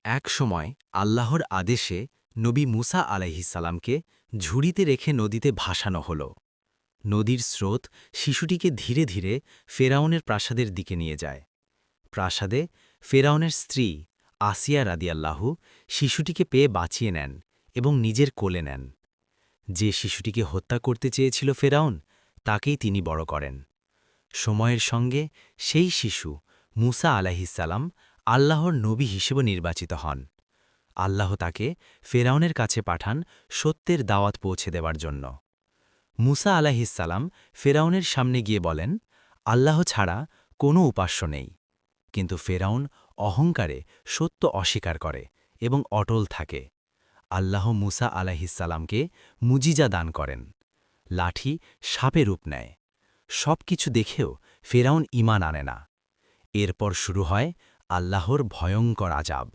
এক সময় আল্লাহর আদেশে নবী মুসা আলাইহিসালামকে ঝুড়িতে রেখে নদীতে ভাসানো হল। নদীর স্রোত শিশুটিকে ধীরে ধীরে ফেরাউনের প্রাসাদের দিকে নিয়ে যায়। প্রাসাদে ফেরাউনের স্ত্রী আসিয়া রাদিয়াল্লাহু শিশুটিকে পেয়ে বাঁচিয়ে নেন এবং নিজের কোলে নেন। যে শিশুটিকে হত্যা করতে চেয়েছিল ফেরাউন, তাকেই তিনি বড় করেন। সময়ের সঙ্গে সেই শিশু মুসা আলাইহিসালাম আল্লাহর নবী হিসেবে নির্বাচিত হন। আল্লাহ তাকে ফেরাউনের কাছে পাঠান সত্যের দাওয়াত পৌঁছে দেওয়ার জন্য। মুসা আলাইহিসালাম ফেরাউনের সামনে গিয়ে বলেন, আল্লাহ ছাড়া কোনো উপাস্য নেই। কিন্তু ফেরাউন অহংকারে সত্য অস্বীকার করে এবং অটল থাকে। আল্লাহ মুসা আলাইহিসালামকে মুজিজা দান করেন। লাঠি সাপে রূপ নেয়। সব কিছু দেখেও ফেরাউন ঈমান আনে না। এরপর শুরু হয় আল্লাহর ভয়ঙ্কর আযাব।